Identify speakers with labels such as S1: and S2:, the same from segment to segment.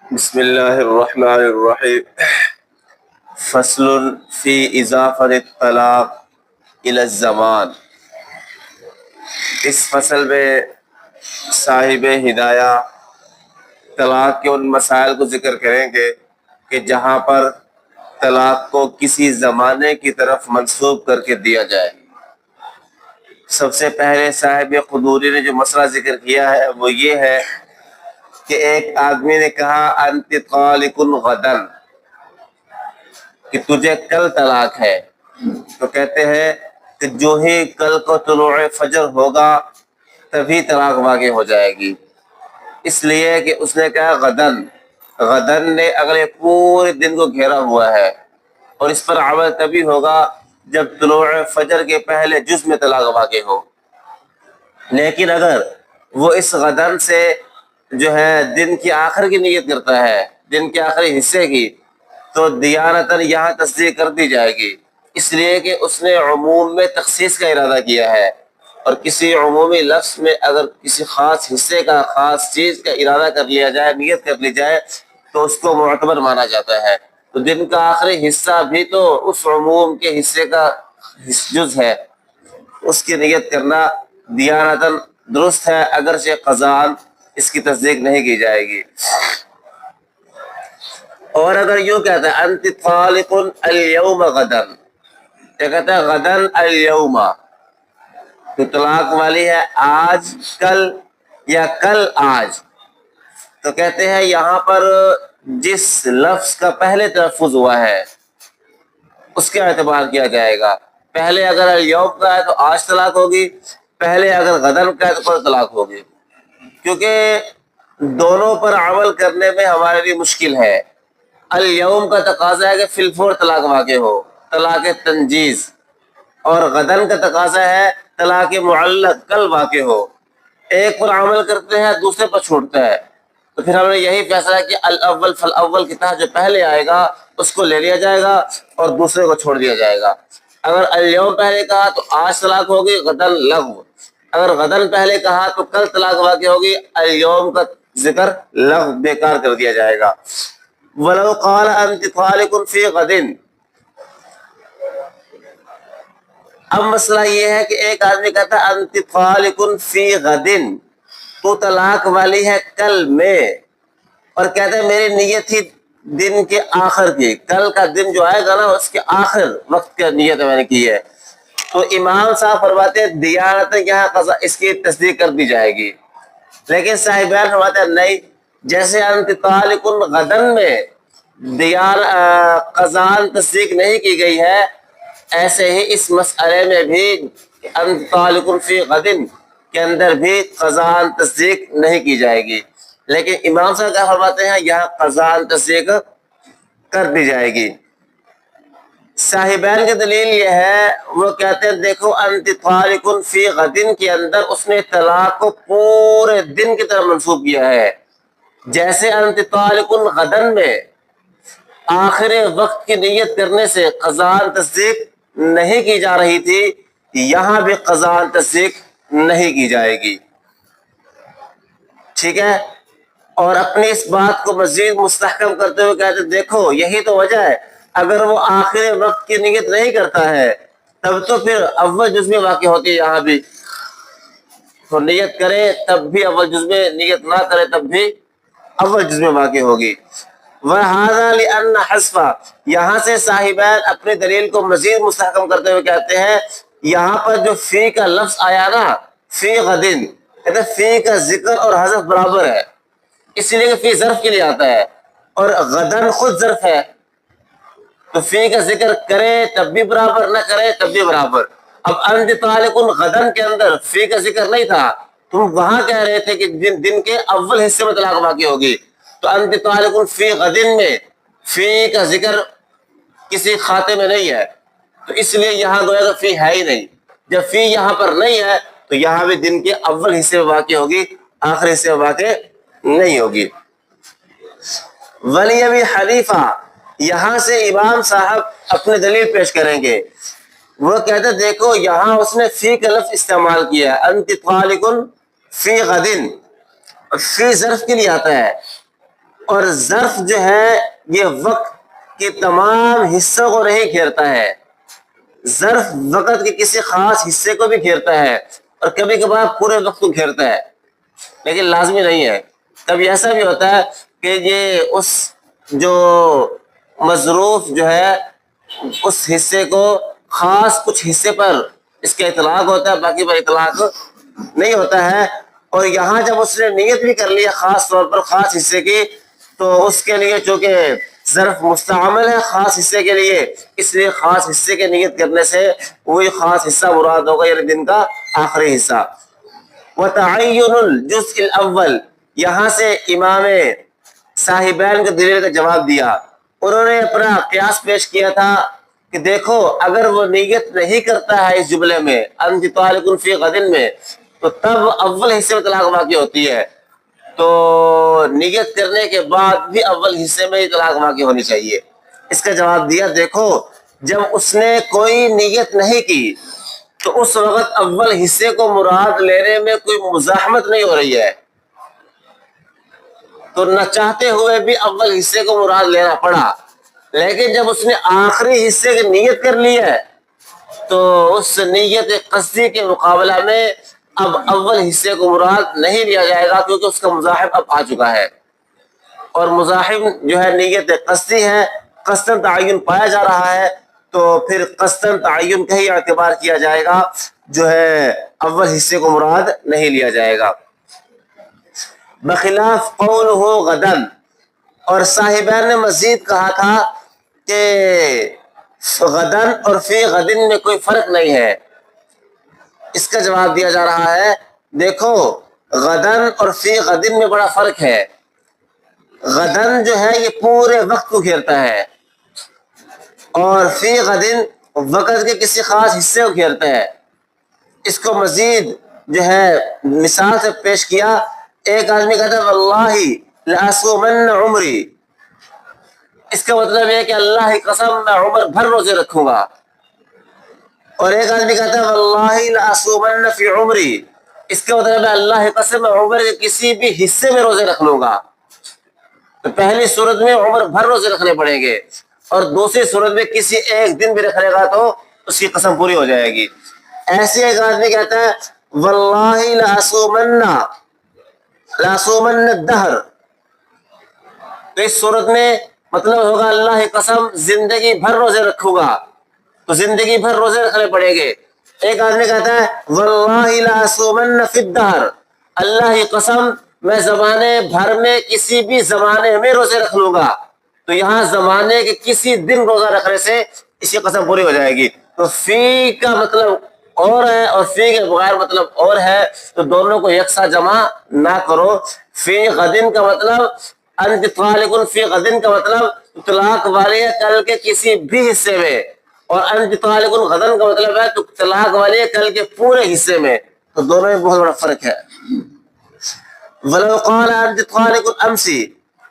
S1: بسم اللہ الرحمن الرحیم فصل فی اضافت الطلاق الی الزمان۔ اس فصل میں صاحب ہدایہ طلاق کے ان مسائل کو ذکر کریں گے کہ جہاں پر طلاق کو کسی زمانے کی طرف منسوب کر کے دیا جائے۔ سب سے پہلے صاحب قدوری نے جو مسئلہ ذکر کیا ہے وہ یہ ہے کہ ایک آدمی نے کہا انت طالق غدن، کہ تجھے کل طلاق ہے، تو کہتے ہیں کہ جو ہی کل کو طلوع فجر ہوگا تبھی طلاق واقع ہو جائے گی، اس لیے کہ اس نے کہا غدن، غدن نے اگلے پورے دن کو گھیرا ہوا ہے، اور اس پر عمل تبھی ہوگا جب طلوع فجر کے پہلے جز میں طلاق واقع ہو۔ لیکن اگر وہ اس غدن سے جو ہے دن کی آخر کی نیت کرتا ہے، دن کے آخری حصے کی، تو دیانتاً یہاں تصدیق کر دی جائے گی، اس لیے کہ اس نے عموم میں تخصیص کا ارادہ کیا ہے، اور کسی عمومی لفظ میں اگر کسی خاص حصے کا، خاص چیز کا ارادہ کر لیا جائے، نیت کر لی جائے، تو اس کو معتبر مانا جاتا ہے۔ تو دن کا آخری حصہ بھی تو اس عموم کے حصے کا جز ہے، اس کی نیت کرنا دیانتاً درست ہے، اگرچہ قضاءً اس کی تصدیق نہیں کی جائے گی۔ اور اگر یوں کہتا ہے انت طالق اليوم غدن، کیا کہتا ہے غدن اليوم، تو طلاق والی ہے آج کل یا کل آج، تو کہتے ہیں یہاں پر جس لفظ کا پہلے تلفظ ہوا ہے اس کا اعتبار کیا جائے گا۔ پہلے اگر اليوم کا ہے تو آج طلاق ہوگی، پہلے اگر غدن کا ہے تو کل طلاق ہوگی، کیونکہ دونوں پر عمل کرنے میں ہمارے لیے مشکل ہے۔ اليوم کا تقاضا ہے کہ فی الفور طلاق واقع ہو، طلاق تنجیز، اور غدن کا تقاضا ہے طلاق معلق، کل واقع ہو۔ ایک پر عمل کرتے ہیں دوسرے پر چھوڑتا ہے، تو پھر ہم نے یہی فیصلہ کہ الاول فالاول کی تحت جو پہلے آئے گا اس کو لے لیا جائے گا اور دوسرے کو چھوڑ دیا جائے گا۔ اگر اليوم پہلے کہا تو آج طلاق ہوگی غدن لغو، اگر غدن پہلے کہا تو کل طلاق واقع ہوگی، اليوم کا ذکر لغو، بیکار کر دیا جائے گا۔ وَلَوْ قَالَ أَنْتِ طَالِقٌ فِي غَدٍ، اب مسئلہ یہ ہے کہ ایک آدمی کہتا ہے انت طالق فی غدن، تو طلاق والی ہے کل میں، اور کہتا ہے میری نیت تھی دن کے آخر کی، کل کا دن جو آئے گا نا اس کے آخر وقت کی نیت میں نے کی ہے، تو امام صاحب فرماتے ہیں دیانتاً یہاں قضا اس کی تصدیق کر دی جائے گی۔ لیکن صاحبان فرماتے ہیں نہیں، جیسے انت طالق غدن میں قضاءً تصدیق نہیں کی گئی ہے، ایسے ہی اس مسئلے میں بھی انت طالق فی غدن کے اندر بھی قضاءً تصدیق نہیں کی جائے گی۔ لیکن امام صاحب کیا فرماتے ہیں یہاں قضاءً تصدیق کر دی جائے گی۔ صاحبین کی دلیل یہ ہے، وہ کہتے ہیں دیکھو انت طالق فی غدن کے اندر اس نے طلاق کو پورے دن کی طرف منسوب کیا ہے، جیسے انت طالق غدن میں آخر وقت کی نیت کرنے سے قضاءً تصدیق نہیں کی جا رہی تھی، یہاں بھی قضاءً تصدیق نہیں کی جائے گی، ٹھیک ہے۔ اور اپنی اس بات کو مزید مستحکم کرتے ہوئے کہتے ہیں دیکھو یہی تو وجہ ہے، اگر وہ آخر وقت کی نیت نہیں کرتا ہے تب تو پھر اول جز میں واقع ہوتی ہے، یہاں بھی تو نیت کرے تب بھی اول جز میں، نیت نہ کرے تب بھی اول جز میں واقع ہوگی۔ وَهَذَا لِأَنَّ حَذْفَ، یہاں سے صاحبین اپنی دلیل کو مزید مستحکم کرتے ہوئے کہتے ہیں یہاں پر جو فی کا لفظ آیا نا، فی غدن، کہتے ہیں فی کا ذکر اور حذف برابر ہے، اس لیے کہ فی ظرف کے لیے آتا ہے اور غدن خود ظرف ہے، تو فی کا ذکر کرے تب بھی برابر، نہ کرے تب بھی برابر۔ اب انت طالق غدن کے اندر فی کا ذکر نہیں تھا، تم وہاں کہہ رہے تھے کہ دن کے اول حصے میں طلاق واقع ہوگی، تو انت طالق فی غدن میں فی کا ذکر کسی خاتے میں نہیں ہے، تو اس لیے یہاں گویا کہ فی ہے ہی نہیں۔ جب فی یہاں پر نہیں ہے تو یہاں بھی دن کے اول حصے میں واقع ہوگی، آخر حصے میں واقع نہیں ہوگی۔ ولی ابی حنیفہ، یہاں سے امام صاحب اپنی دلیل پیش کریں گے، وہ کہتے دیکھو یہاں اس نے فی کا لفظ استعمال کیا ہے، انت طالق فی غدن، فی ظرف کے لیے آتا ہے، اور ظرف جو ہے یہ وقت کے تمام حصوں کو نہیں گھیرتا ہے، ظرف وقت کے کسی خاص حصے کو بھی گھیرتا ہے اور کبھی کبھار پورے وقت کو گھیرتا ہے، لیکن لازمی نہیں ہے۔ کبھی ایسا بھی ہوتا ہے کہ یہ اس جو مظروف جو ہے اس حصے کو خاص کچھ حصے پر اس کا اطلاق ہوتا ہے، باقی پر اطلاق نہیں ہوتا ہے۔ اور یہاں جب اس نے نیت بھی کر لی ہے خاص طور پر خاص حصے کی، تو اس کے لیے چونکہ ظرف مستعمل ہے خاص حصے کے لیے، اس لیے خاص حصے کی نیت کرنے سے وہی خاص حصہ مراد ہوگا، یعنی دن کا آخری حصہ۔ وتعین الجزء الاول، یہاں سے امام صاحبین کے دلیل کا جواب دیا۔ انہوں نے اپنا قیاس پیش کیا تھا کہ دیکھو اگر وہ نیت نہیں کرتا ہے اس جملے میں انت طالق فی غد میں، تو تب اول حصے میں طلاق واقع ہوتی ہے، تو نیت کرنے کے بعد بھی اول حصے میں ہی طلاق واقع ہونی چاہیے۔ اس کا جواب دیا، دیکھو جب اس نے کوئی نیت نہیں کی تو اس وقت اول حصے کو مراد لینے میں کوئی مزاحمت نہیں ہو رہی ہے، تو نہ چاہتے ہوئے بھی اول حصے کو مراد لینا پڑا۔ لیکن جب اس نے آخری حصے کی نیت کر لی ہے تو اس نیت قصدی کے مقابلہ میں اب اول حصے کو مراد نہیں لیا جائے گا، کیونکہ اس کا مزاحم اب آ چکا ہے، اور مزاحم جو ہے نیت قصدی ہے، قصداً تعین پایا جا رہا ہے، تو پھر قصداً تعین کا ہی اعتبار کیا جائے گا، جو ہے اول حصے کو مراد نہیں لیا جائے گا۔ بخلاف قولہ غدن، اور صاحبین نے مزید کہا تھا کہ غدن اور فی غدن میں کوئی فرق نہیں ہے۔ اس کا جواب دیا جا رہا ہے، دیکھو غدن اور فی غدن میں بڑا فرق ہے۔ غدن جو ہے یہ پورے وقت کو گھیرتا ہے، اور فی غدن وقت کے کسی خاص حصے کو گھیرتا ہے۔ اس کو مزید جو ہے مثال سے پیش کیا، ایک آدمی کہتا ہے واللہ لأصومن عمری، اس کا مطلب ہے کہ اللہ کی قسم میں عمر بھر روزے رکھوں گا، اور ایک آدمی کہتا ہے واللہ لأصومن فی عمری، اس کا مطلب ہے اللہ کی قسم میں عمر کے کسی بھی حصے میں روزے رکھ لوں گا۔ تو پہلی صورت میں عمر بھر روزے رکھنے پڑیں گے، اور دوسری صورت میں کسی ایک دن بھی رکھنے گا تو اس کی قسم پوری ہو جائے گی۔ ایسے ایک آدمی کہتا ہے واللہ لأصومن الدہر، تو اس صورت میں مطلب ہوگا اللہ کی قسم زندگی بھر روزے رکھوں گا، تو زندگی بھر روزے رکھنے پڑیں گے۔ ایک آدمی کہتا ہے واللہ لأصومن فی الدہر، اللہ کی قسم میں زمانے بھر میں کسی بھی زمانے میں روزے رکھ لوں گا، تو یہاں زمانے کے کسی دن روزہ رکھنے سے اس کی قسم پوری ہو جائے گی۔ تو فی کا مطلب اور ہے اور فی کے بغیر مطلب اور ہے، تو دونوں کو یکساں جمع نہ کرو۔ فی غدن کا مطلب انت طالق فی غدن کا مطلب طلاق والی ہے کل کے کسی بھی حصے میں، اور انت طالق غدن کا مطلب ہے تو طلاق والی ہے کل کے پورے حصے میں، تو دونوں میں بہت بڑا فرق ہے۔ ولو قال انت طالق امسی،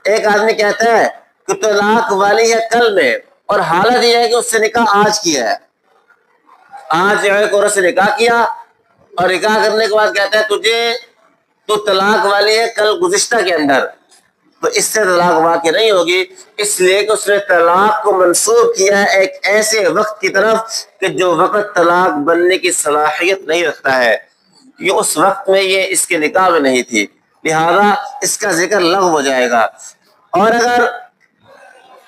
S1: ایک آدمی کہتا ہے کہ طلاق والی ہے کل میں، اور حالت یہ ہے کہ اس سے نکاح آج کیا ہے، آج ایک عورت سے نکاح کیا، اور نکاح کرنے کے بعد کہتا ہے تو طلاق والی ہے کل گزشتہ کے اندر، تو اس سے طلاق واقع نہیں ہوگی، اس لیے کہ اس نے طلاق کو منسوخ کیا ہے ایک ایسے وقت کی طرف کہ جو وقت طلاق بننے کی صلاحیت نہیں رکھتا ہے، یہ اس وقت میں یہ اس کے نکاح میں نہیں تھی، لہذا اس کا ذکر لغو ہو جائے گا۔ اور اگر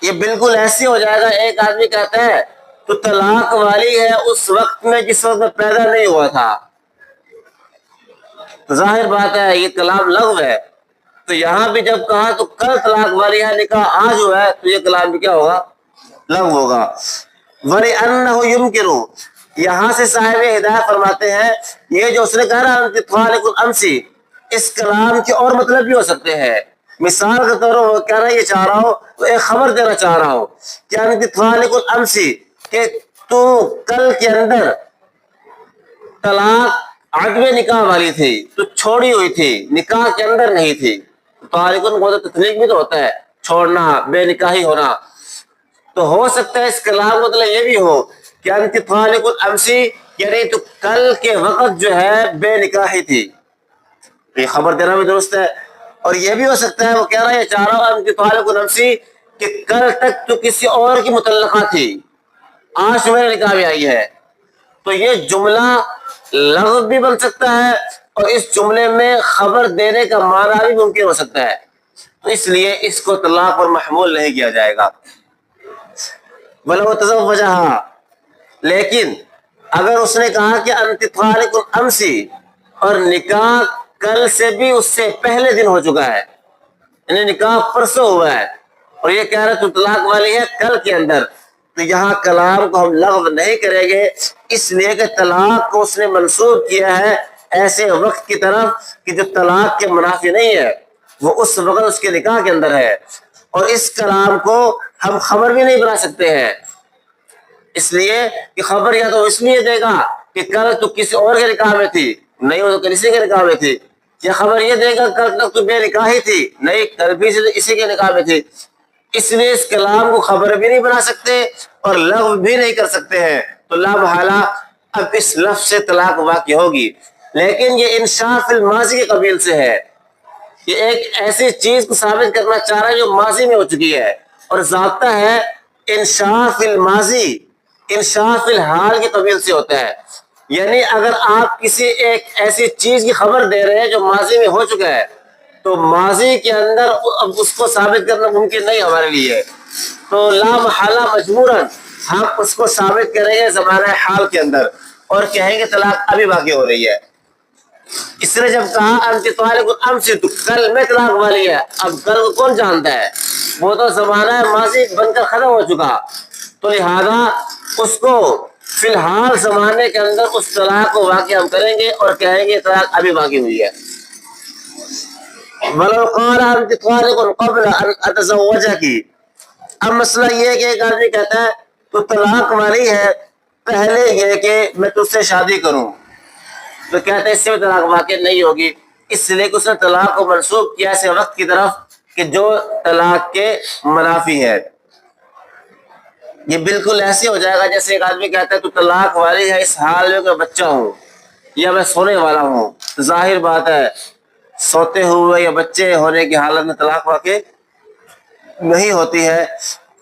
S1: یہ بالکل ایسے ہو جائے گا، ایک آدمی کہتا ہے تو طلاق والی ہے اس وقت میں جس وقت میں پیدا نہیں ہوا تھا، ظاہر بات ہے یہ کلام لغو ہے، تو یہاں بھی جب کہا تو کل طلاق والی ہے نکاح آج ہوا ہے، تو یہ کلام بھی کیا ہوگا؟ لغو ہوگا۔ وَلِأَنَّهُ يُمْكِنُ، یہاں سے صاحب ہدایت فرماتے ہیں یہ جو اس نے کہا انت طالق الامسی، اس کلام کے اور مطلب بھی ہو سکتے ہیں۔ مثال کے طور پر وہ کہہ رہا ہے یہ چاہ رہا ہو تو ایک خبر دینا چاہ رہا ہو کہ انت طالق الامسی، کہ تو کل کے اندر طلاق عدم نکاح والی تھی، تو چھوڑی ہوئی تھی، نکاح کے اندر نہیں تھی۔ طالق کو تطلیق بھی تو ہوتا ہے چھوڑنا، بے نکاحی ہونا، تو ہو سکتا ہے اس کلام مطلب یہ بھی ہو کہ انت طالق الامسی، یعنی تو کل کے وقت جو ہے بے نکاحی تھی، یہ خبر دینا بھی درست ہے۔ اور یہ بھی ہو سکتا ہے وہ کہہ رہا ہے چاہ رہا ہوں انت طالق نفسی کہ کل تک تو کسی اور کی متعلقہ تھی، آج میرے نکاح میں آئی ہے. تو یہ جملہ لفظ بھی بن سکتا ہے اور اس جملے میں خبر دینے کا معنی بھی ممکن ہو سکتا ہے، تو اس لیے اس کو طلاق پر محمول نہیں کیا جائے گا. وَلَوْ تَزَوَّجَهَا، لیکن اگر اس نے کہا کہ انت طالق امسی اور نکاح کل سے بھی اس سے پہلے دن ہو چکا ہے، یعنی نکاح پرسوں ہوا ہے اور یہ کہہ رہا ہے تو طلاق والی ہے کل کے اندر، تو یہاں کلام کو ہم لغو نہیں کریں گے، اس لیے کہ طلاق کو اس نے منسوب کیا ہے ایسے وقت کی طرف کہ جو طلاق کے منافی نہیں ہے، وہ اس وقت اس کے نکاح کے اندر ہے، اور اس کلام کو ہم خبر بھی نہیں بنا سکتے ہیں، اس لیے کہ خبر یا تو اس لیے دے گا کہ کل تو کسی اور کے نکاح میں تھی، نہیں وہ تو کسی کے نکاح میں تھی، یا خبر یہ دے گا کل تک تو بے نکاح ہی تھی، نہیں کل بھی اسی کے نکاح میں تھی. اس لیے اس کلام کو خبر بھی نہیں بنا سکتے اور لغو بھی نہیں کر سکتے ہیں، تو لا محالہ اب اس لفظ سے طلاق واقع ہوگی. لیکن یہ انشاء فی الماضی کے قبیل سے ہے، یہ ایک ایسی چیز کو ثابت کرنا چاہ رہا ہے جو ماضی میں ہو چکی ہے، اور ضابطہ ہے انشاء فی الماضی انشاء فی الحال کے قبیل سے ہوتا ہے. یعنی اگر آپ کسی ایک ایسی چیز کی خبر دے رہے ہیں جو ماضی میں ہو چکا ہے تو ماضی کے اندر اب اس کو ثابت کرنا ممکن نہیں ہمارے لیے، تو لا محالہ مجبوراً ہم اس کو ثابت کریں گے زمانہ حال کے اندر اور کہیں گے طلاق ابھی واقع ہو رہی ہے. اس نے جب کہا انت طالق امسی تو کل میں طلاق والی ہے، اب کل کو کون جانتا ہے، وہ تو زمانہ ماضی بن کر ختم ہو چکا، تو لہذا اس کو فی الحال زمانے کے اندر اس طلاق کو واقع ہم کریں گے اور کہیں گے طلاق ابھی واقع ہوئی ہے. وَلَوْ قَالَ أَنْتِ طَالِقٌ قَبْلَ أَنْ أَتَزَوَّجَكِ، اب مسئلہ یہ ہے کہ ایک آدمی کہتا ہے تو طلاق والی ہے پہلے یہ کہ میں تجھ سے شادی کروں، تو کہتے ہیں اس سے طلاق واقع نہیں ہوگی، اس لیے کہ اس نے طلاق کو منسوب کیا ایسے وقت کی طرف کہ جو طلاق کے منافی ہے. یہ بالکل ایسے ہو جائے گا جیسے ایک آدمی کہتا ہے تو طلاق والی ہے اس حال میں کہ بچہ ہوں یا میں سونے والا ہوں، ظاہر بات ہے سوتے ہوئے یا بچے ہونے کی حالت میں طلاق واقع نہیں ہوتی ہے،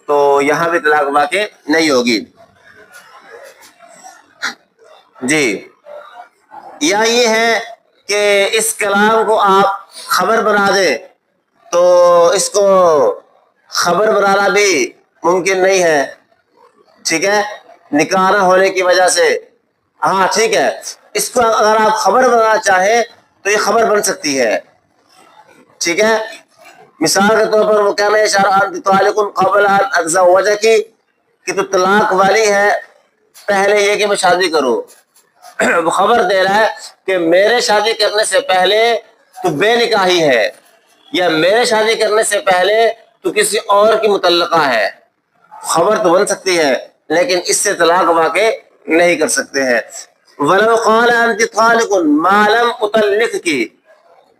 S1: تو یہاں بھی طلاق واقع نہیں ہوگی. جی، یا یہ ہے کہ اس کلام کو آپ خبر بنا دیں تو اس کو خبر بنانا بھی ممکن نہیں ہے، ٹھیک ہے، نکاح نہ ہونے کی وجہ سے. ہاں ٹھیک ہے، اس کو اگر آپ خبر بنانا چاہیں تو یہ خبر بن سکتی ہے، ٹھیک ہے. مثال کے طور پر وہ کہنا اشارہ انت طالق قبل ان اتزوجک کہ تو طلاق والی ہے پہلے یہ کہ میں شادی کروں. وہ خبر دے رہا ہے کہ میرے شادی کرنے سے پہلے تو بے نکاحی ہے، یا میرے شادی کرنے سے پہلے تو کسی اور کی متعلقہ ہے. خبر تو بن سکتی ہے لیکن اس سے طلاق واقع نہیں کر سکتے ہیں. وَلَوْ قَالَ أَنْتِ طَالِقٌ مَا لَمْ أُطَلِّقْكِ،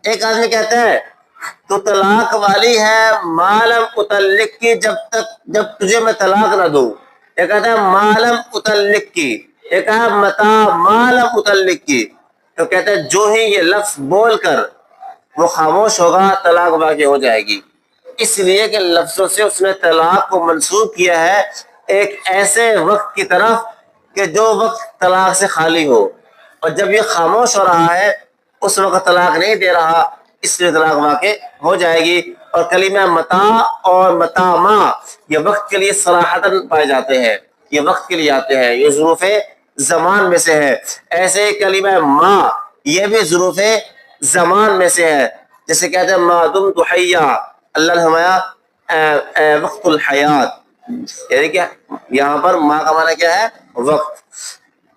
S1: ایک آدمی کہتا ہے تو طلاق والی ہے ما لم اطلق کی جب تجھے میں طلاق نہ دوں. یہ کہتا ہے ما لم اطلق کی، یہ کہا متا ما لم اطلق کی، تو کہتا ہے جو ہی یہ لفظ بول کر وہ خاموش ہوگا طلاق واقع ہو جائے گی. اس لیے کہ لفظوں سے اس نے طلاق کو منسوب کیا ہے ایک ایسے وقت کی طرف کہ جو وقت طلاق سے خالی ہو، اور جب یہ خاموش ہو رہا ہے اس وقت طلاق نہیں دے رہا، اس لیے طلاق واقع ہو جائے گی. اور کلمہ متا اور متا ما یہ وقت کے لیے صراحتاً پائے جاتے ہیں، یہ وقت کے لیے آتے ہیں، یہ ظروف زمان میں سے ہے. ایسے کلمہ ما یہ بھی ظروف زمان میں سے ہے، جیسے کہتے ہیں ما دمت حیا، اللہ نے فرمایا وقت الحیات، یعنی کہ یہاں پر ما کا معنی کیا ہے؟ وقت.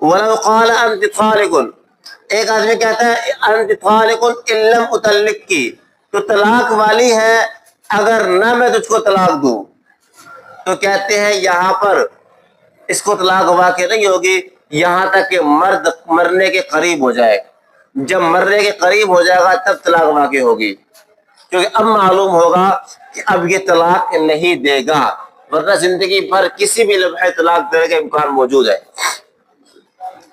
S1: وَلَوْ قَالَ أَنْتِ طَالِقٌ، ایک آدمی کہتا ہے انت طالق ان لم اطلق کی، تو طلاق والی ہے اگر نہ میں تجھ کو طلاق دوں، تو کہتے ہیں یہاں پر اس کو طلاق واقع نہیں ہوگی یہاں تک کہ مرد مرنے کے قریب ہو جائے. جب مرنے کے قریب ہو جائے گا تب طلاق واقع ہوگی، کیونکہ اب معلوم ہوگا کہ اب یہ طلاق نہیں دے گا، ورنہ زندگی بھر کسی بھی لمحے طلاق دینے کا امکان موجود ہے.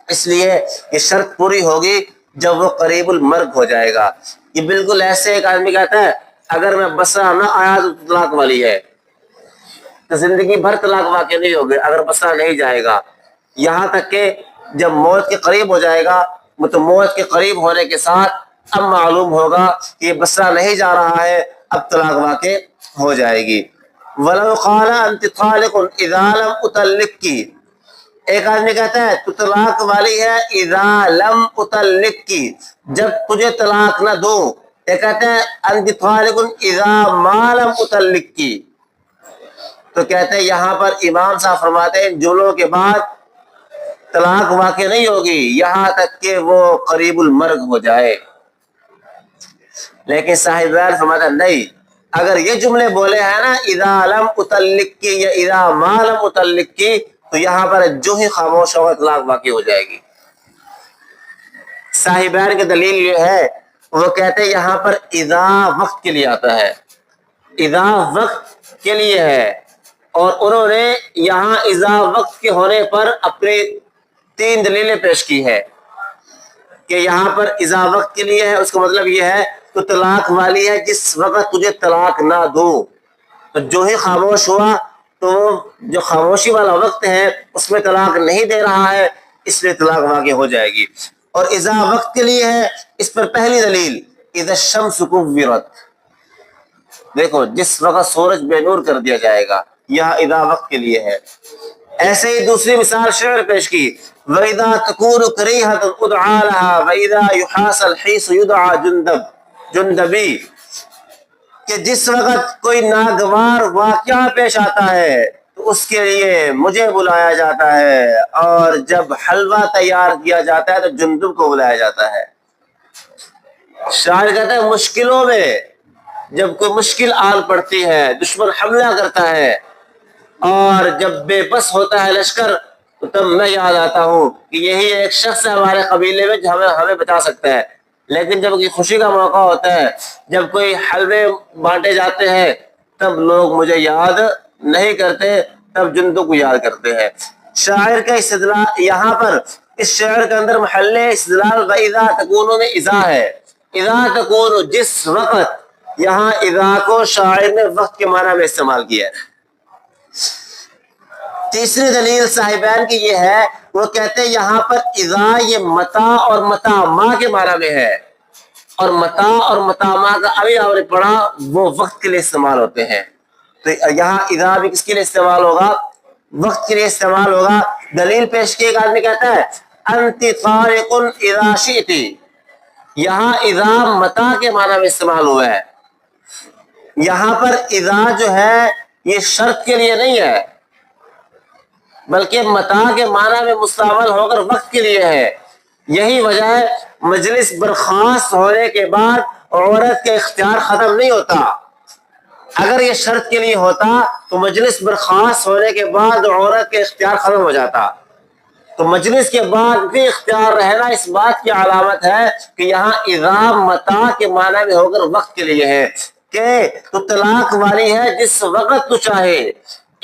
S1: اس لیے یہ شرط پوری ہوگی جب وہ قریب المرگ ہو جائے گا. یہ بالکل ایسے ایک آدمی کہتا ہے اگر میں بسرا نہ آیا تو طلاق والی ہے، تو زندگی بھر طلاق واقع نہیں ہوگی اگر بسرا نہیں جائے گا، یہاں تک کہ جب موت کے قریب ہو جائے گا تو موت کے قریب ہونے کے ساتھ اب معلوم ہوگا کہ یہ بسرا نہیں جا رہا ہے، اب طلاق واقع ہو جائے گی۔ وَلَوْ قَالَ أَنْتِ طَالِقٌ إِذَا لَمْ أُطَلِّقْكِ، ایک آدمی کہتا ہے تو طلاق والی ہے اذا لم اطلق کی، جب تجھے طلاق نہ دوں۔ ایک کہتا ہے انت طالق اذا ما لم اطلق کی، تو کہتے ہیں یہاں پر امام صاحب فرماتے ہیں جملوں کے بعد طلاق واقع نہیں ہوگی یہاں تک کہ وہ قریب المرگ ہو جائے، لیکن صاحب فرماتا ہے نہیں، اگر یہ جملے بولے ہیں نا اذا لم اطلق کی یا اذا ما لم اطلق کی، تو یہاں پر جو ہی خاموش ہوگا طلاق واقع ہو جائے گی۔ صاحبین کی دلیل یہ ہے، وہ کہتے ہیں یہاں پر اذا وقت کے لیے آتا ہے، اذا وقت کے لیے ہے، اور انہوں نے یہاں اذا وقت کے ہونے پر اپنی 3 دلیلیں پیش کی ہے کہ یہاں پر اذا وقت کے لیے ہے، اس کا مطلب یہ ہے تو طلاق والی ہے جس وقت تجھے طلاق نہ دوں، تو جو ہی خاموش ہوا تو جو خاموشی والا وقت ہے اس میں طلاق نہیں دے رہا ہے، اس لیے طلاق واقع ہو جائے گی۔ اور اذا وقت کے لیے ہے، اس پر پہلی دلیل اذا الشمس کورت، دیکھو جس وقت سورج بے نور کر دیا جائے گا، یہ اذا وقت کے لیے ہے۔ ایسے ہی دوسری مثال شعر پیش کی وَإِذَا تَكُونُ كَرِيهَةٌ اُدْعَى لَهَا وَإِذَا يُحَاسَ الْحِيسُ يُدْعَى جُنْدَبِي، کہ جس وقت کوئی ناگوار واقعہ پیش آتا ہے تو اس کے لیے مجھے بلایا جاتا ہے، اور جب حلوہ تیار کیا جاتا ہے تو جندب کو بلایا جاتا ہے۔ شاعر کہتا ہے مشکلوں میں جب کوئی مشکل آل پڑتی ہے، دشمن حملہ کرتا ہے اور جب بے بس ہوتا ہے لشکر، تو تب میں یاد آتا ہوں کہ یہی ایک شخص ہے ہمارے قبیلے میں جو ہمیں بچا سکتا ہے۔ لیکن جب کوئی خوشی کا موقع ہوتا ہے، جب کوئی حلوے بانٹے جاتے ہیں، تب لوگ مجھے یاد نہیں کرتے، تب جندوں کو یاد کرتے ہیں۔ شاعر کا استدلال یہاں پر اس شعر کے اندر محل استدلال وَإِذَا تَكُونُ میں اذا ہے، اذا تکون جس وقت، یہاں اذا کو شاعر نے وقت کے معنی میں استعمال کیا ہے۔ تیسری دلیل صاحبین کی یہ ہے، وہ کہتے ہیں یہاں پر اذا یہ متا اور متا ما کے معنی میں ہے، اور متا اور متا ما کا ابھی آپ نے پڑھا وہ وقت کے لیے استعمال ہوتے ہیں، تو یہاں اذا بھی کس کے لیے استعمال ہوگا؟ وقت کے لیے استعمال ہوگا۔ دلیل پیش کی، ایک آدمی کہتا ہے انت طارق اذا شئتی، یہاں اذا متا کے معنی میں استعمال ہوا ہے، یہاں پر اذا جو ہے یہ شرط کے لیے نہیں ہے بلکہ متا کے معنی میں مستعمل ہو کر وقت کے لیے ہے۔ یہی وجہ ہے مجلس برخاست ہونے کے بعد عورت کا اختیار ختم نہیں ہوتا، اگر یہ شرط کے لیے ہوتا تو مجلس برخاست ہونے کے بعد عورت کا اختیار ختم ہو جاتا، تو مجلس کے بعد بھی اختیار رہنا اس بات کی علامت ہے کہ یہاں اذا متا کے معنی میں ہو کر وقت کے لیے ہے، کہ تو طلاق والی ہے جس وقت تو چاہے،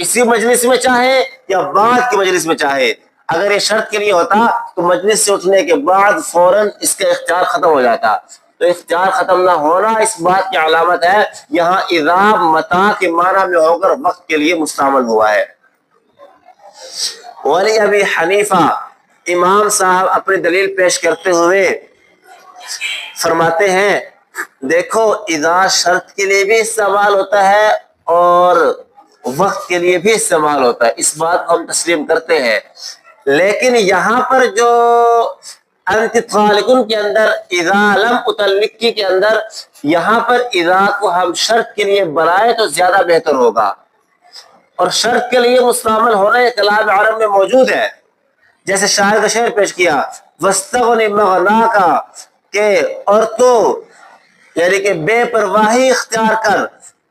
S1: اسی مجلس میں چاہے یا بعد کی مجلس میں چاہے۔ اگر یہ شرط کے لیے ہوتا تو مجلس سے اٹھنے کے بعد فوراً اس کا اختیار ختم ہو جاتا، تو اختیار ختم نہ ہونا اس بات کی علامت ہے یہاں اذا متا کے معنی میں ہو کر وقت کے لیے مستعمل ہوا ہے۔ ولی ابی حنیفہ امام صاحب اپنی دلیل پیش کرتے ہوئے فرماتے ہیں دیکھو اذا شرط کے لیے بھی استعمال ہوتا ہے اور وقت کے لیے بھی استعمال ہوتا ہے، اس بات کو ہم تسلیم کرتے ہیں، لیکن یہاں پر جو انت طالقن کے اندر اذا لم اطلق کے اندر یہاں پر اذا کو ہم شرط کے لیے بنائے تو زیادہ بہتر ہوگا، اور شرط کے لیے مستعمل ہونا یہ کلام عرب میں موجود ہے، جیسے شاعر کا شعر پیش کیا وَاسْتَغْنِ مَغْنَاكَ، کہ اور تو یعنی کہ بے پرواہی اختیار کر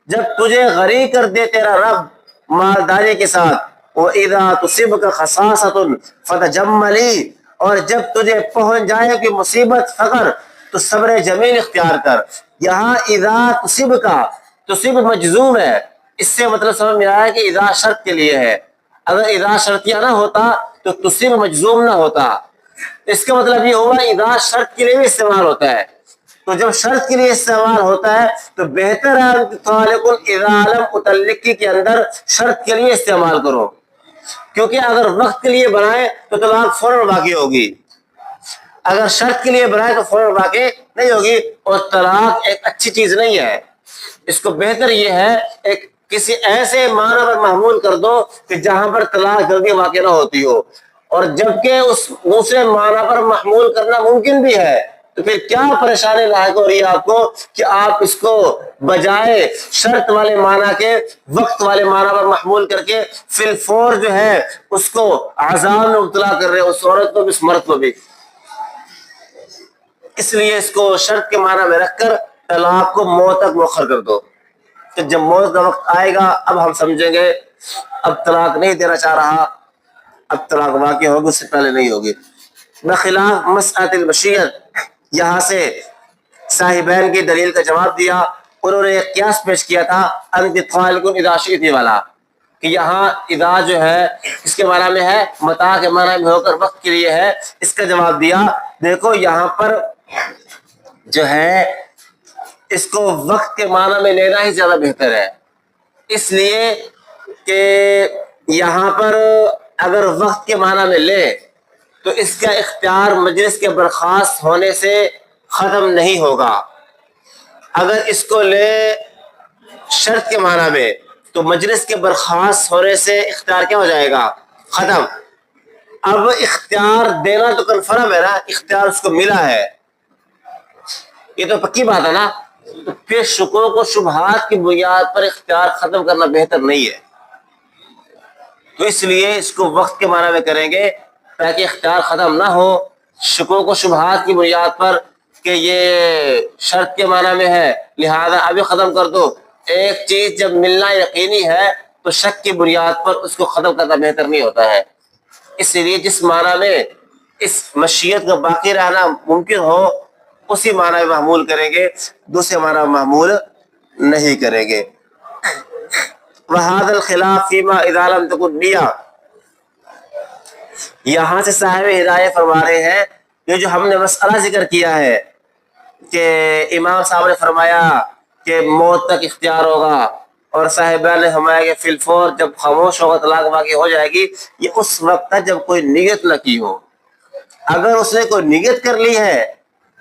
S1: جب تجھے غری کر دے تیرا رب مالداری کے ساتھ، وَإِذَا تُصِبْكَ خَصَاصَةٌ فَتَجَمَّلِي، اور جب تجھے پہنچ جائے کہ مصیبت فقر تو صبر جمیل اختیار کر۔ یہاں اذا تصب کا تصب مجزوم ہے، اس سے مطلب سمجھ میں آیا کہ اذا شرط کے لیے ہے، اگر اذا شرطیہ نہ ہوتا تو تصب مجزوم نہ ہوتا، اس کا مطلب یہ ہوا اذا شرط کے لیے بھی استعمال ہوتا ہے، تو جب شرط کے لیے استعمال ہوتا ہے تو بہتر ہے طالق اذا لم اطلقی کے اندر شرط کے لیے استعمال کرو، کیونکہ اگر وقت کے لیے بنائے تو طلاق فوراً واقع ہوگی، اگر شرط کے لیے بنائے تو فوراً واقع نہیں ہوگی، اور طلاق ایک اچھی چیز نہیں ہے۔ اس کو بہتر یہ ہے ایک کسی ایسے معنی پر محمول کر دو کہ جہاں پر طلاق جلدی واقع نہ ہوتی ہو، اور جبکہ اس دوسرے معنی پر محمول کرنا ممکن بھی ہے تو پھر کیا پریشانی لاحق ہو رہی ہے آپ کو کہ آپ اس کو بجائے شرط والے معنی کے وقت والے معنی پر محمول کر کے فی الفور جو ہے اس کو عذاب میں مبتلا کر رہے ہو، اس عورت کو بھی اس مرد کو بھی۔ اس لیے اس کو شرط کے معنی میں رکھ کر طلاق کو موت تک مؤخر کر دو کہ جب موت کا وقت آئے گا اب ہم سمجھیں گے اب طلاق نہیں دینا چاہ رہا، اب طلاق واقع ہوگی، اس سے پہلے نہیں ہوگی۔ بخلاف مسألۃ المشیت، یہاں سے صاحبین کی دلیل کا جواب دیا، انہوں نے ایک قیاس پیش کیا تھا انت طالق اذا شئت والا، کہ یہاں اذا جو ہے اس کے معنی میں ہے متاع کے معنی میں ہو کر وقت کے لیے ہے۔ اس کا جواب دیا دیکھو یہاں پر جو ہے اس کو وقت کے معنی میں لینا ہی زیادہ بہتر ہے، اس لیے کہ یہاں پر اگر وقت کے معنی میں لے تو اس کا اختیار مجلس کے برخاست ہونے سے ختم نہیں ہوگا، اگر اس کو لے شرط کے معنی میں تو مجلس کے برخاست ہونے سے اختیار کیا ہو جائے گا؟ ختم۔ اب اختیار دینا تو کنفرم ہے نا، اختیار اس کو ملا ہے، یہ تو پکی بات ہے نا، تو پھر شکوک و شبہات کی بنیاد پر اختیار ختم کرنا بہتر نہیں ہے، تو اس لیے اس کو وقت کے معنی میں کریں گے تاکہ اختیار ختم نہ ہو شکوک و شبہات کی بنیاد پر کہ یہ شرط کے معنی میں ہے لہذا ابھی ختم کر دو۔ ایک چیز جب ملنا یقینی ہے تو شک کی بنیاد پر اس کو ختم کرنا بہتر نہیں ہوتا ہے، اس لیے جس معنی میں اس مشیت کا باقی رہنا ممکن ہو اسی معنی میں محمول کریں گے، دوسرے معنی میں محمول نہیں کریں گے۔ وَهَذَا الْخِلَافِ فِيمَا إِذَا لَمْ تَكُنْ نِيَّةٌ، یہاں سے صاحب ہدایت فرما رہے ہیں یہ جو ہم نے مسئلہ ذکر کیا ہے کہ امام صاحب نے فرمایا کہ موت تک اختیار ہوگا اور صاحبہ نے فرمایا کہ فی الفور جب خاموش ہوگا طلاق واقع ہو جائے گی، یہ اس وقت تک جب کوئی نیت نہ کی ہو۔ اگر اس نے کوئی نیت کر لی ہے،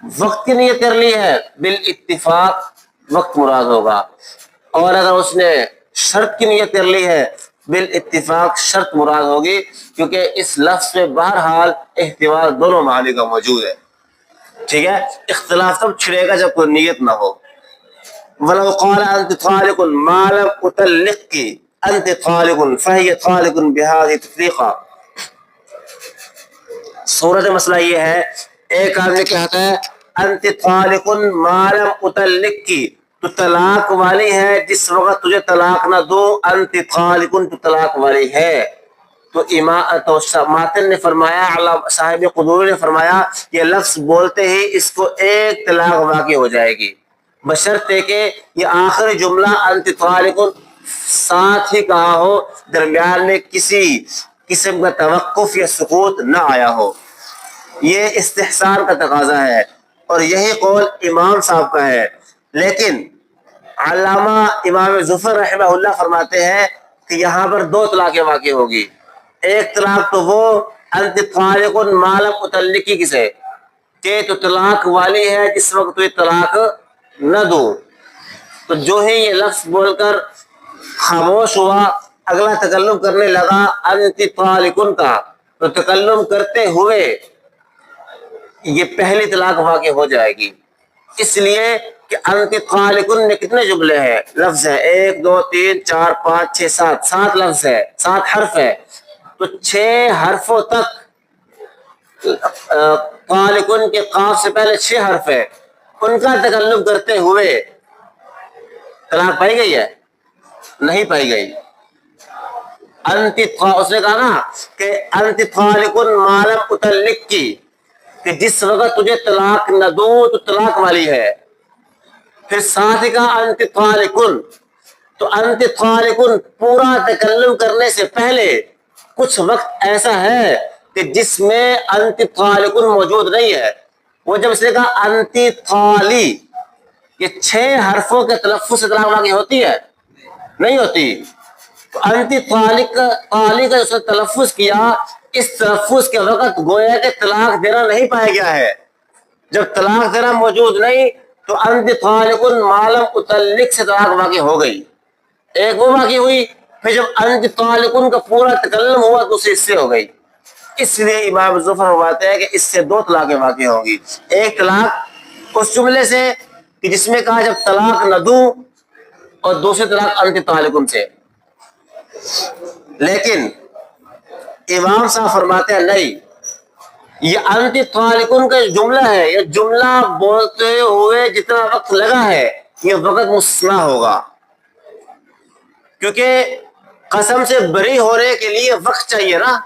S1: وقت کی نیت کر لی ہے، بالاتفاق وقت مراد ہوگا، اور اگر اس نے شرط کی نیت کر لی ہے بالاتفاق شرط مراد ہوگی، کیونکہ اس لفظ میں بہرحال احتمال دونوں معنی کا موجود ہے، ٹھیک ہے۔ اختلاف تب چھڑے گا جب کوئی نیت نہ ہو۔ وَلَوْ قَالَ أَنْتِ طَالِقٌ مَا لَمْ أُطَلِّقْكِ أَنْتِ طَالِقٌ فَهِيَ طَالِقٌ بِهَذِهِ التَّفْرِيقَةِ، صورت مسئلہ یہ ہے ایک آدمی کہتا ہے انت طالق ما لم اطلقکی، تو طلاق والی ہے جس وقت تجھے طلاق نہ دو، انت طالق تو طلاق والی ہے، تو ماتن نے فرمایا، صاحب قدور نے فرمایا یہ لفظ بولتے ہی اس کو ایک طلاق واقع ہو جائے گی، بشرطے کہ یہ آخری جملہ انت طالق ساتھ ہی کہا ہو، درمیان میں کسی قسم کا توقف یا سکوت نہ آیا ہو، یہ استحسان کا تقاضا ہے اور یہی قول امام صاحب کا ہے۔ لیکن علامہ امام ظفر رحمہ اللہ فرماتے ہیں کہ یہاں پر دو طلاقیں واقع ہوگی، ایک طلاق تو وہ انت طالق ما لم اطلقی کسے کہ تو طلاق والی ہے جس وقت تو یہ طلاق نہ دو، تو جو ہی یہ لفظ بول کر خاموش ہوا اگلا تکلم کرنے لگا انت طالق کا، تو تکلم کرتے ہوئے یہ پہلی طلاق واقع ہو جائے گی، اس لیے کہ انت طالق میں کتنے جملے ہیں، لفظ ہے 1 2 3 4 5 6 7 7 لفظ ہے، 7 حرف ہے، تو 6 حرفوں تک طالق کے قاف سے پہلے 6 حرف ہے، ان کا تکلم کرتے ہوئے طلاق پائی گئی ہے؟ نہیں پائی گئی۔ اس نے کہا نا کہ انت طالق ما لم اطلق کی، کہ جس وقت تجھے طلاق نہ دوں تو طلاق والی ہے، پھر ساتھ کا انت طالق، تو انت طالق پورا تکلم کرنے سے پہلے کچھ وقت ایسا ہے کہ جس میں انت طالق موجود نہیں ہے، وہ جب اس نے کہا انتی طالی، یہ 6 حرفوں کے تلفظ سے طلاق واقع ہوتی ہے؟ نہیں ہوتی. تو انتی طالی کا اس نے تلفظ کیا، اس تلفظ کے وقت گویا کہ طلاق دینا نہیں پایا گیا ہے. جب طلاق دینا موجود نہیں تو انتی طالق ما لم اطلق سے طلاق واقع ہو گئی. ایک وہ واقع ہوئی، پھر جب انتی طالق کا پورا تکلم ہوا تو اسے اس سے ہو گئی. اس لیے امام ظفر فرماتے ہیں کہ اس سے 2 طلاقیں واقع ہوں گی. ایک طلاق اس جملے سے کہ جس میں کہا جب طلاق نہ دوں، اور دوسری طلاق انتی طالق سے. لیکن امام صاحب فرماتے ہیں نہیں، یہ انتی طالقن کا جملہ ہے، یہ جملہ بولتے ہوئے جتنا وقت لگا ہے یہ وقت مستثنیٰ ہوگا، کیونکہ قسم سے بری ہونے کے لیے وقت چاہیے نا،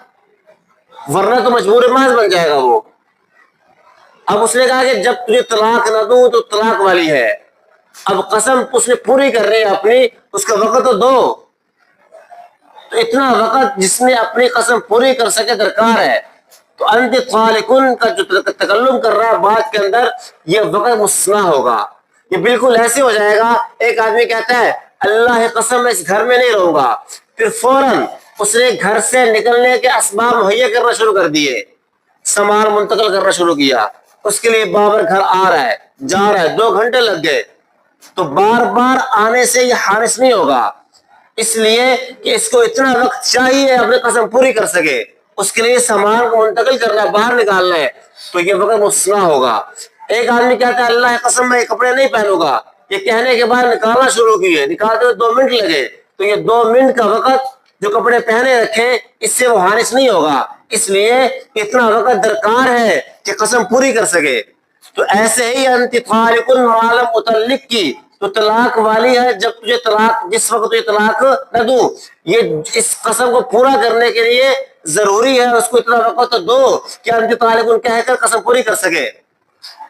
S1: ورنہ تو مجبور محض بن جائے گا وہ. اب اس نے کہا کہ جب تجھے طلاق نہ دوں تو طلاق والی ہے. اب قسم اس نے پوری کر رہی ہے اپنی، اس کا وقت تو دو. تو اتنا وقت جس میں اپنی قسم پوری کر سکے درکار ہے. تو انتی طالقن کا جو تکلم کر رہا ہے بات کے اندر، یہ وقت مستثنیٰ ہوگا. یہ بالکل ایسے ہو جائے گا، ایک آدمی کہتا ہے اللہ کی قسم میں اس گھر میں نہیں رہوں گا، پھر فوراً اس نے گھر سے نکلنے کے اسباب مہیا کرنا شروع کر دیے، سامان منتقل کرنا شروع کیا. اس کے لیے بابر گھر آ رہا ہے جا رہا ہے، 2 گھنٹے لگ گئے. تو بار بار آنے سے یہ حارث نہیں ہوگا، اس لیے کہ اس کو اتنا وقت چاہیے اپنی قسم پوری کر سکے. اس کے لیے سامان کو منتقل کرنا ہے، باہر نکالنا ہے، تو یہ وقت مستثنیٰ ہوگا. ایک آدمی کہتا ہے اللہ کی قسم میں یہ کپڑے نہیں پہنوں گا، یہ کہنے کے بعد نکالنا شروع کیے، نکالتے ہوئے 2 منٹ لگے، تو یہ 2 منٹ کا وقت جو کپڑے پہنے رکھے اس سے وہ حارث نہیں ہوگا، اس لیے اتنا وقت درکار ہے کہ قسم پوری کر سکے. تو ایسے ہی انتی طالق ما لم اطلق کی تو طلاق والی ہے جب تجھے طلاق، جس وقت تجھے طلاق نہ دوں. یہ اس قسم کو پورا کرنے کے لیے ضروری ہے اس کو اتنا وقت تو دو کہ انتی طالق کہہ کر قسم پوری کر سکے.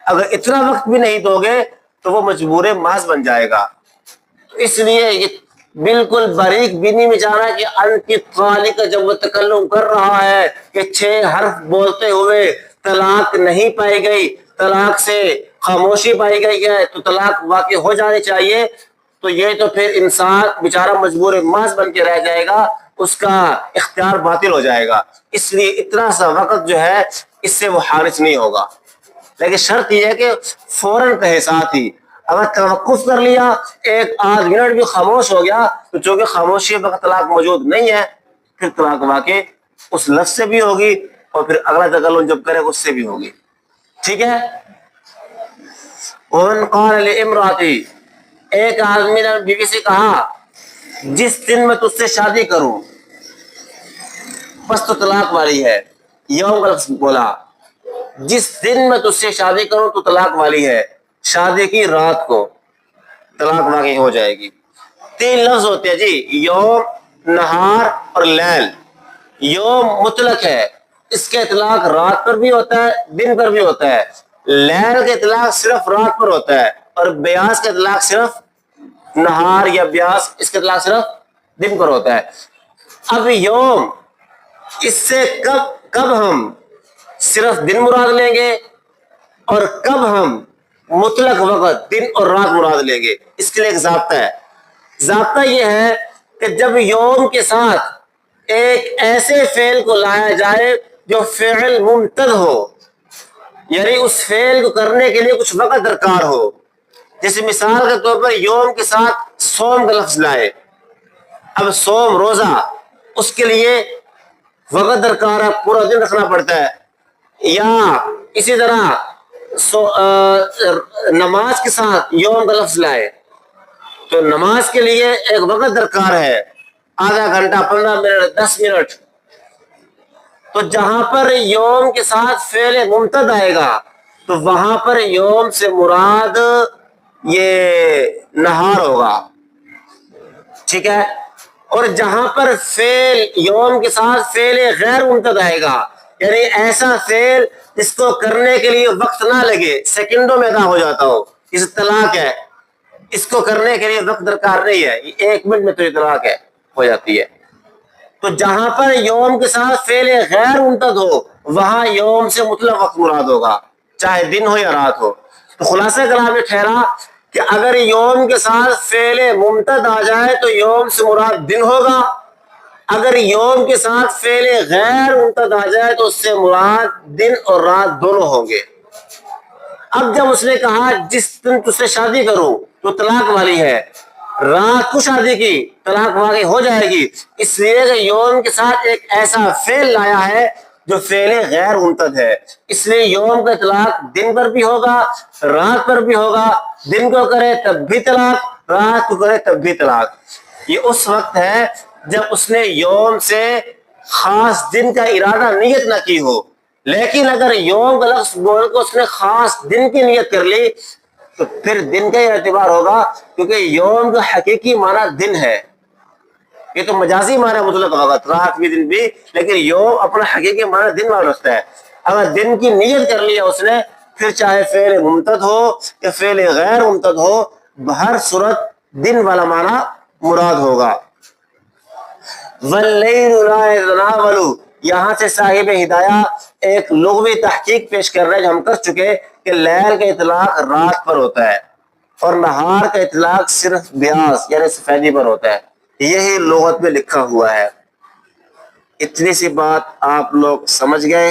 S1: اگر اتنا وقت بھی نہیں دو گے تو وہ مجبور محض بن جائے گا. تو اس لیے یہ بالکل باریک بینی میں جانا کہ انتی طالق جب وہ تکلم کر رہا ہے کہ 6 حرف بولتے ہوئے طلاق نہیں پائی گئی، طلاق سے خاموشی پائی گئی ہے، تو طلاق واقع ہو جانی چاہیے. تو یہ تو پھر انسان بیچارہ مجبور محض بن کے رہ جائے گا، اس کا اختیار باطل ہو جائے گا. اس لیے اتنا سا وقت جو ہے اس سے وہ حارث نہیں ہوگا. لیکن شرط یہ ہے کہ فوراً کہے ساتھ ہی. اگر توقف کر لیا، 1 منٹ بھی خاموش ہو گیا، تو چونکہ خاموشی وقت طلاق موجود نہیں ہے، پھر طلاق واقع اس لفظ سے بھی ہوگی اور پھر اگلا تکلم جب کرے اس سے بھی ہوگی. ٹھیک ہے. ومن قال لامراتی، ایک آدمی نے بیوی سے کہا جس دن میں تجھ سے شادی کروں، بس تو طلاق والی ہے. یوم کا لفظ بولا، جس دن میں تجھ سے شادی کروں تو طلاق والی ہے. شادی کی رات کو طلاق واقع ہو جائے گی. 3 لفظ ہوتے ہیں جی، یوم، نہار اور لیل. یوم مطلق ہے، اس کے اطلاق رات پر بھی ہوتا ہے، دن پر بھی ہوتا ہے. لیل کے اطلاق صرف رات پر ہوتا ہے، اور بیاس کے اطلاق صرف نہار یا بیاس، اس کے اطلاق صرف دن پر ہوتا ہے. اب یوم، اس سے کب ہم صرف دن مراد لیں گے اور کب ہم مطلق وقت دن اور رات مراد لیں گے، اس کے لیے ایک ضابطہ ہے. ضابطہ یہ ہے کہ جب یوم کے ساتھ ایک ایسے فعل کو لایا جائے جو فعل ممتد ہو، یعنی اس فعل کو کرنے کے لیے کچھ وقت درکار ہو. جیسے مثال کے طور پر یوم کے ساتھ صوم کا لفظ لائے. اب صوم، روزہ، اس کے لیے وقت درکار ہے، پورا دن رکھنا پڑتا ہے. یا اسی طرح نماز کے ساتھ یوم کا لفظ لائے تو نماز کے لیے ایک وقت درکار ہے، آدھا گھنٹہ، 15 منٹ، 10 منٹ. تو جہاں پر یوم کے ساتھ فعل ممتد آئے گا تو وہاں پر یوم سے مراد یہ نہار ہوگا. ٹھیک ہے. اور جہاں پر فعل یوم کے ساتھ فعل غیر ممتد آئے گا، یعنی ایسا فعل جس کو کرنے کے لیے وقت نہ لگے، سیکنڈوں میں ادا ہو جاتا ہو، جیسے طلاق ہے، اس کو کرنے کے لیے وقت درکار نہیں ہے، 1 منٹ میں تو یہ طلاق ہے، ہو جاتی ہے. تو جہاں پر یوم کے ساتھ فعل غیر ممتد ہو وہاں یوم سے مطلق وقت مراد ہوگا. چاہے دن ہو یا رات ہو۔ تو خلاصہ کلام یہ ٹھہرا کہ اگر یوم کے ساتھ فعل ممتد آ جائے تو یوم سے مراد دن ہوگا، اگر یوم کے ساتھ فعل غیر ممتد آ جائے تو اس سے مراد دن اور رات دونوں ہوں گے۔ اب جب اس نے کہا جس دن تجھ سے شادی کروں تو طلاق والی ہے، رات کو شادی کی طلاق واقع ہو جائے گی، اس لیے کہ یوم کے ساتھ ایک ایسا فعل لایا ہے جو فعل غیر ممتد ہے، اس لیے یوم کا طلاق دن پر بھی ہوگا رات پر بھی ہوگا، دن کو کرے تب بھی طلاق، رات کو کرے تب بھی طلاق۔ یہ اس وقت ہے جب اس نے یوم سے خاص دن کا ارادہ نیت نہ کی ہو، لیکن اگر یوم کا لفظ بول کر اس نے خاص دن کی نیت کر لی تو پھر دن کا ہی اعتبار ہوگا، کیونکہ یوم کا حقیقی معنی دن ہے، یہ تو مجازی معنی مطلق ہوگا رات بھی دن بھی، لیکن یوم اپنا حقیقی معنی دن والا رکھتا ہے۔ اگر دن کی نیت کر لیا اس نے، پھر چاہے فعل ممتد ہو یا فعل غیر ممتد ہو، بہر صورت دن والا معنی مراد ہوگا۔ وَاللَّيْلُ لَا يَتَنَاوَلُ، یہاں سے صاحب ہدایہ ایک لغوی تحقیق پیش کر رہے ہیں جو ہم کر چکے کہ لیل کا اطلاق رات پر ہوتا ہے اور نہار کا اطلاق صرف بیاض یعنی سفیدی پر ہوتا ہے، یہی لغت میں لکھا ہوا ہے۔ اتنی سی بات آپ لوگ سمجھ گئے؟